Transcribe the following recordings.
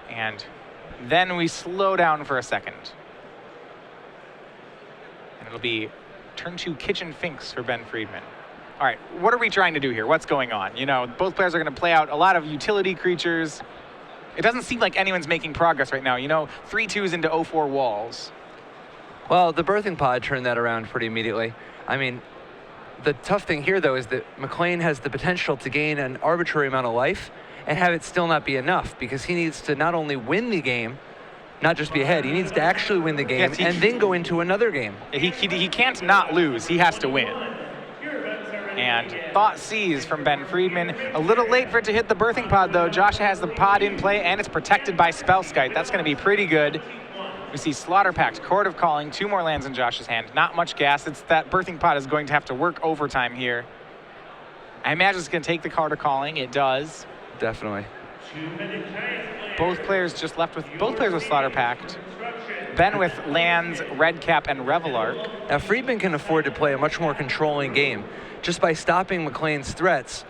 And then we slow down for a second. And it'll be turn 2 Kitchen Finks for Ben Friedman. All right, what are we trying to do here? What's going on? You know, both players are going to play out a lot of utility creatures. It doesn't seem like anyone's making progress right now. You know, 3/2s into 0/4 walls. Well, the birthing pod turned that around pretty immediately. I mean, the tough thing here, though, is that McClain has the potential to gain an arbitrary amount of life and have it still not be enough, because he needs to not only win the game, not just be ahead, he needs to actually win the game and then go into another game. He can't not lose. He has to win. And Thought Seize from Ben Friedman. A little late for it to hit the birthing pod, though. Josh has the pod in play, and it's protected by Spellskite. That's going to be pretty good. We see Slaughter Pact, Chord of Calling, 2 more lands in Josh's hand. Not much gas. It's that birthing pod is going to have to work overtime here. I imagine it's going to take the Chord of Calling. It does. Definitely. Both players with Slaughter Pact. Ben with lands, Red Cap, and Revelark. Now, Friedman can afford to play a much more controlling game. Just by stopping McClain's threats,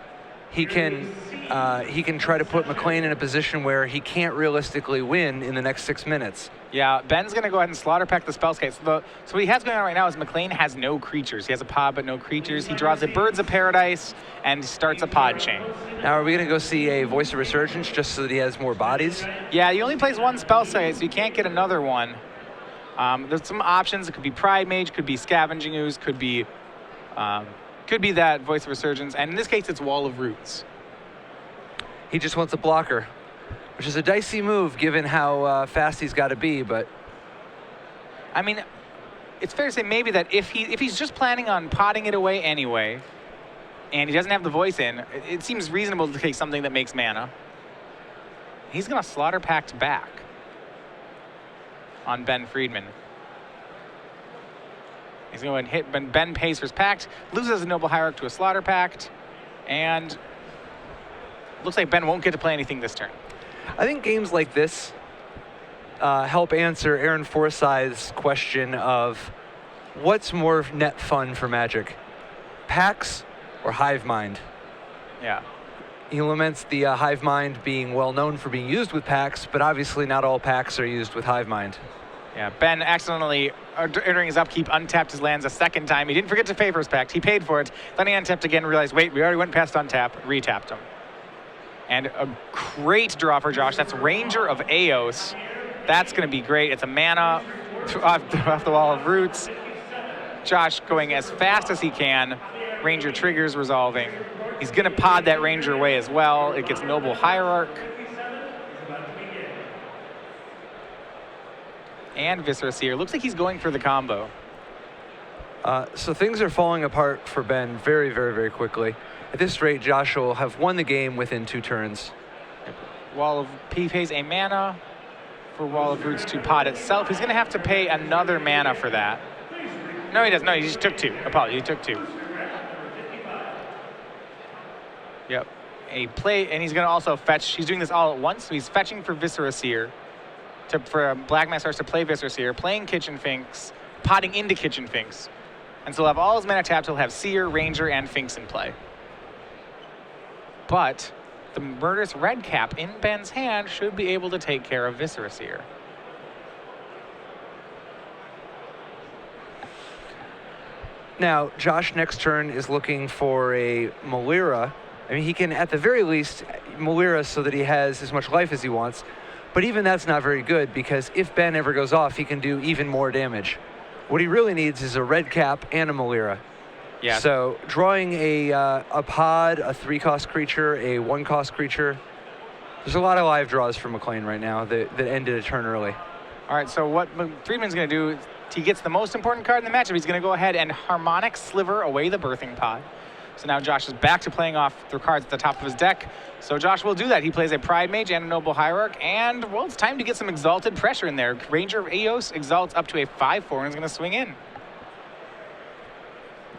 he can try to put McClain in a position where he can't realistically win in the next 6 minutes. Yeah, Ben's going to go ahead and Slaughter Pact the Spellskite. So what he has going on right now is McClain has no creatures. He has a pod but no creatures. He draws a Birds of Paradise and starts a pod chain. Now, are we going to go see a Voice of Resurgence just so that he has more bodies? Yeah, he only plays 1 Spellskite, so you can't get another one. There's some options. It could be Pride Mage, could be Scavenging Ooze, could be that Voice of Resurgence, and in this case, it's Wall of Roots. He just wants a blocker, which is a dicey move given how fast he's got to be, but... I mean, it's fair to say maybe that if he's just planning on potting it away anyway, and he doesn't have the voice in, it seems reasonable to take something that makes mana. He's going to Slaughter Pact back on Ben Friedman. He's going to hit Ben pays for his pact, loses a Noble Hierarch to a Slaughter Pact, and looks like Ben won't get to play anything this turn. I think games like this help answer Aaron Forsyth's question of what's more net fun for Magic, packs or Hive Mind? Yeah. He laments the Hive Mind being well known for being used with packs, but obviously not all packs are used with Hive Mind. Yeah, Ben accidentally, entering his upkeep, untapped his lands a second time. He didn't forget to pay for his pact. He paid for it. Then he untapped again, realized, wait, we already went past untap, retapped him. And a great draw for Josh. That's Ranger of Eos. That's going to be great. It's a mana off the Wall of Roots. Josh going as fast as he can. Ranger triggers resolving. He's going to pod that Ranger away as well. It gets Noble Hierarch. And Viscera Seer. Looks like he's going for the combo. So things are falling apart for Ben very, very, very quickly. At this rate, Josh will have won the game within 2 turns. He pays a mana for Wall of Roots to pod itself. He's going to have to pay another mana for that. No, he doesn't. No, he just took 2. Apologies, he took 2. Yep. And he's going to also fetch. He's doing this all at once, so he's fetching for Viscera Seer. For Black Masters to play Viscera Seer, playing Kitchen Finks, potting into Kitchen Finks. And so he'll have all his mana tapped. He'll have Seer, Ranger, and Finks in play. But the Murderous Red Cap in Ben's hand should be able to take care of Viscera Seer. Now, Josh next turn is looking for a Malira. I mean, he can, at the very least, Malira so that he has as much life as he wants. But even that's not very good, because if Ben ever goes off, he can do even more damage. What he really needs is a Red Cap and a Malira. Yeah. So drawing a pod, a 3-cost creature, a 1-cost creature, there's a lot of live draws for McClain right now that ended a turn early. All right, so what Friedman's going to do, he gets the most important card in the matchup. He's going to go ahead and Harmonic Sliver away the Birthing Pod. So now Josh is back to playing off the cards at the top of his deck. So Josh will do that. He plays a Pride Mage and a Noble Hierarch, and, well, it's time to get some Exalted pressure in there. Ranger of Eos exalts up to a 5/4 and is going to swing in.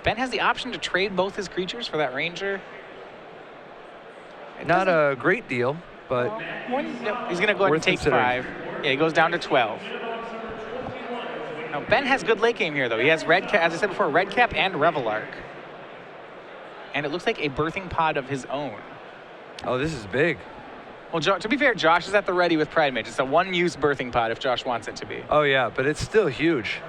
Ben has the option to trade both his creatures for that Ranger. Not a great deal, but he's going to go ahead and take 5. Yeah, he goes down to 12. Now, Ben has good late game here, though. He has Red Cap, as I said before, Red Cap and Revelark. And it looks like a Birthing Pod of his own. Oh, this is big. Well, to be fair, Josh is at the ready with Pride Mage. It's a one-use birthing pod if Josh wants it to be. Oh, yeah, but it's still huge.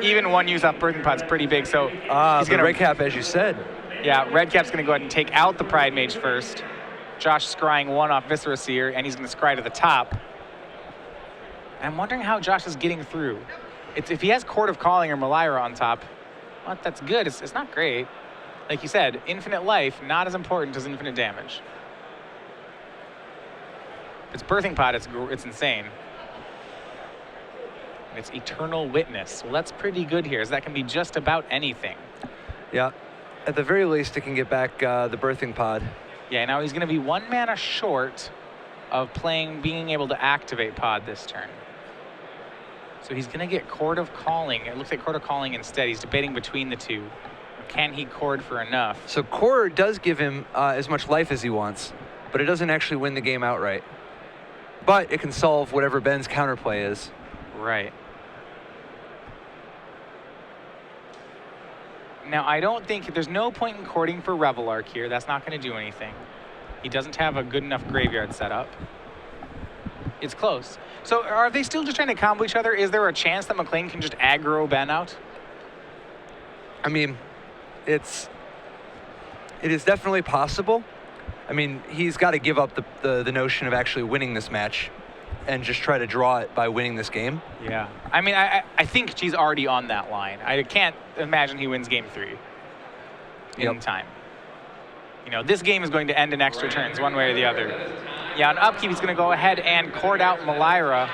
Even one use off birthing pod's pretty big, so he's the gonna red cap, as you said. Yeah, red cap's gonna go ahead and take out the Pride Mage first. Josh scrying one off Viscera Seer, and he's gonna scry to the top. And I'm wondering how Josh is getting through. If he has Court of Calling or Malira on top, well, that's good. It's not great. Like you said, infinite life, not as important as infinite damage. It's birthing pod, it's insane. It's Eternal Witness. Well, that's pretty good here, as that can be just about anything. Yeah. At the very least, it can get back the birthing pod. Yeah, now he's going to be 1 mana short of being able to activate pod this turn. So he's going to get Court of Calling. It looks like Court of Calling instead. He's debating between the two. Can he chord for enough? So Court does give him as much life as he wants, but it doesn't actually win the game outright. But it can solve whatever Ben's counterplay is. Right. Now, I don't think there's no point in courting for Revelark here. That's not going to do anything. He doesn't have a good enough graveyard set up. It's close. So are they still just trying to combo each other? Is there a chance that McClain can just aggro Ben out? I mean, it is definitely possible. I mean, he's got to give up the notion of actually winning this match and just try to draw it by winning this game. Yeah. I mean, I think she's already on that line. I can't imagine he wins game 3 in time. You know, this game is going to end in extra turns, one way or the other. Yeah, on upkeep, he's going to go ahead and court out Malira.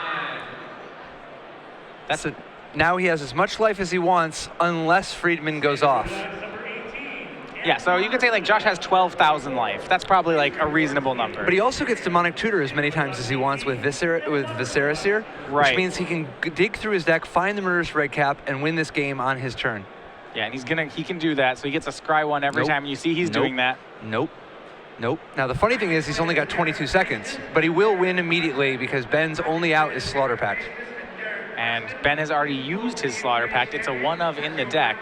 Now he has as much life as he wants, unless Friedman goes off. Yeah, so you could say like Josh has 12,000 life. That's probably like a reasonable number. But he also gets Demonic Tutor as many times as he wants with Viscera Seer, right. Which means he can dig through his deck, find the Murderous Red Cap, and win this game on his turn. Yeah, and he can do that. So he gets a scry one every time. You see he's doing that. Nope. Now the funny thing is he's only got 22 seconds, but he will win immediately because Ben's only out is Slaughter Pact. And Ben has already used his Slaughter Pact. It's a one of in the deck.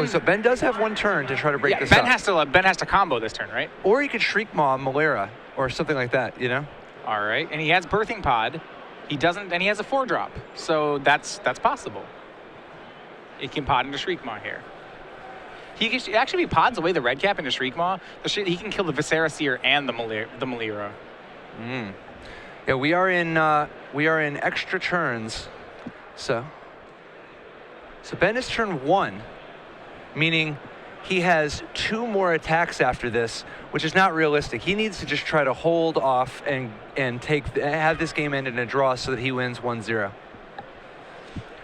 So Ben does have 1 turn to try to break this Ben up. Ben has to combo this turn, right? Or he could Shriek Maw Malira or something like that, you know? All right, and he has Birthing Pod. He doesn't, and he has a 4-drop. So that's possible. It can pod into Shriek Maw here. He can actually pods away the red cap into Shriek Maw. He can kill the Viscera Seer and the Malira. Yeah, we are in extra turns. So Ben is turn 1, meaning he has 2 more attacks after this, which is not realistic. He needs to just try to hold off and have this game end in a draw so that he wins 1-0.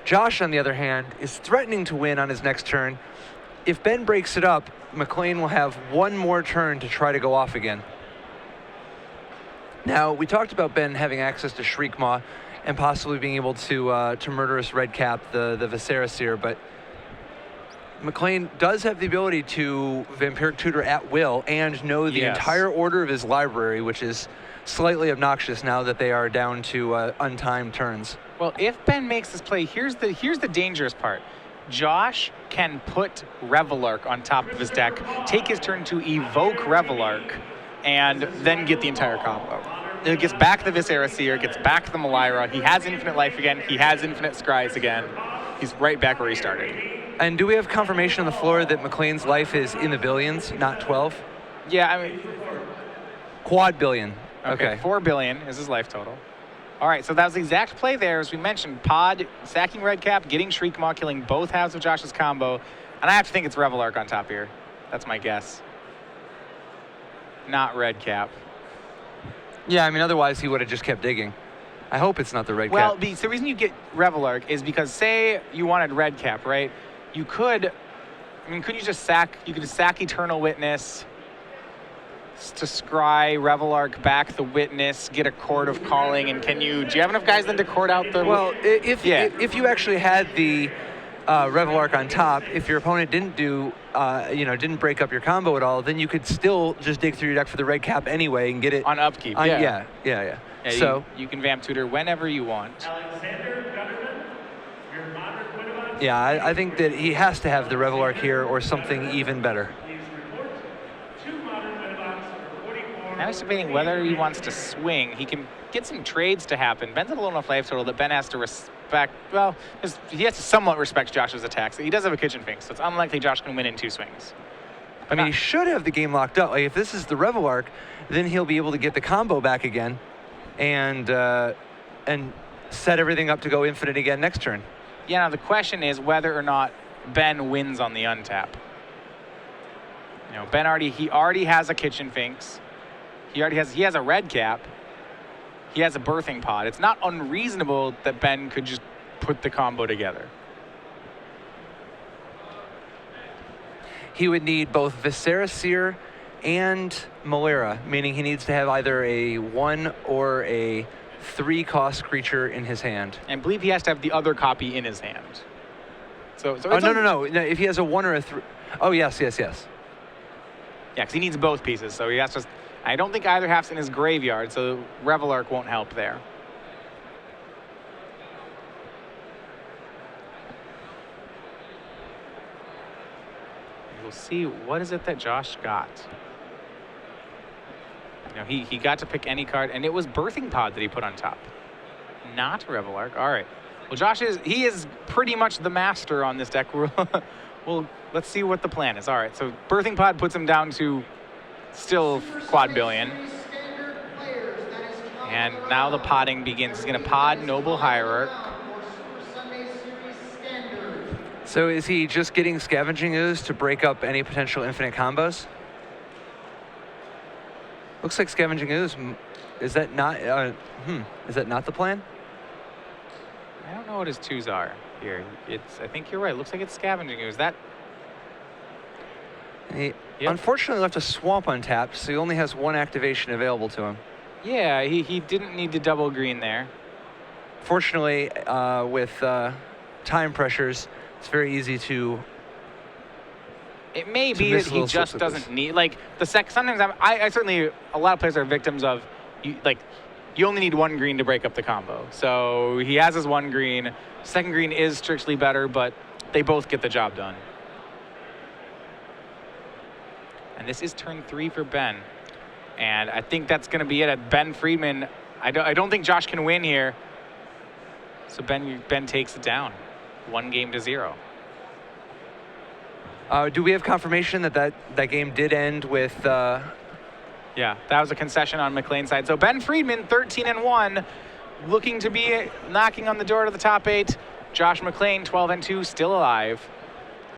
Josh, on the other hand, is threatening to win on his next turn. If Ben breaks it up, McClain will have 1 more turn to try to go off again. Now, we talked about Ben having access to Shriek Maw and possibly being able to Murderous Red Cap the Viscera Seer, but McClain does have the ability to Vampiric Tutor at will and know the entire order of his library, which is slightly obnoxious now that they are down to untimed turns. Well, if Ben makes this play, here's the dangerous part. Josh can put Revelark on top of his deck, take his turn to evoke Revelark, and then get the entire combo. It gets back the Viscera Seer, gets back the Malira. He has infinite life again. He has infinite scries again. He's right back where he started. And do we have confirmation on the floor that McClain's life is in the billions, not 12? Yeah, I mean... Quad billion. Okay. 4 billion is his life total. All right, so that was the exact play there. As we mentioned, Pod, sacking Red Cap, getting Shriek Maw, killing both halves of Josh's combo. And I have to think it's Revelark on top here. That's my guess. Not Red Cap. Yeah, I mean, otherwise he would have just kept digging. I hope it's not the Red Cap. Well, the reason you get Revelark is because, say you wanted Red Cap, right? You could, could you just sack Eternal Witness to scry Revelark back the Witness, get a Court of Calling, and do you have enough guys then to court out the... Well, if you actually had the Revelark on top, if your opponent didn't didn't break up your combo at all, then you could still just dig through your deck for the Red Cap anyway and get it... On upkeep, Yeah. So you can Vamp Tutor whenever you want. Yeah, I think that he has to have the Revelark here or something even better. Now he's debating whether he wants to swing. He can get some trades to happen. Ben's at a low enough life total that Ben has to respect, well, he has to somewhat respect Josh's attacks. He does have a kitchen fink, so it's unlikely Josh can win in 2 swings. I mean, he should have the game locked up. Like, if this is the Revel Arc, then he'll be able to get the combo back again and set everything up to go infinite again next turn. Yeah, now the question is whether or not Ben wins on the untap. You know, Ben already has a kitchen finks. He has a red cap. He has a birthing pod. It's not unreasonable that Ben could just put the combo together. He would need both Viscera Seer and Malera, meaning he needs to have either a 1 or a 3 cost creature in his hand. And I believe he has to have the other copy in his hand. So no. If he has a 1 or a 3. Oh, yes. Yeah, because he needs both pieces. So he has to. I don't think either half's in his graveyard, so Revel Arc won't help there. We'll see what is it that Josh got. You know, he got to pick any card, and it was Birthing Pod that he put on top, not Revel Arc. All right. Well, Josh is pretty much the master on this deck. Well, let's see what the plan is. All right. So Birthing Pod puts him down to still quad billion. And now the podding begins. He's going to pod Noble Hierarch. So is he just getting Scavenging Ooze to break up any potential infinite combos? Looks like Scavenging Ooze. Is that not? Is that not the plan? I don't know what his 2s are here. I think you're right. Looks like it's Scavenging Ooze. He unfortunately left a Swamp untapped, so he only has 1 activation available to him. Yeah, he didn't need to double green there. Fortunately, with time pressures, it's very easy to. It may be that he just doesn't need, like, sometimes I certainly, a lot of players are victims of, you only need 1 green to break up the combo. So he has his 1 green. 2nd green is strictly better, but they both get the job done. And this is turn 3 for Ben. And I think that's going to be it at Ben Friedman. I don't think Josh can win here. So Ben takes it down, 1-0. Do we have confirmation that game did end with? Yeah, that was a concession on McClain's side. So Ben Friedman, 13-1, looking to be knocking on the door to the top 8. Josh McClain, 12-2, still alive.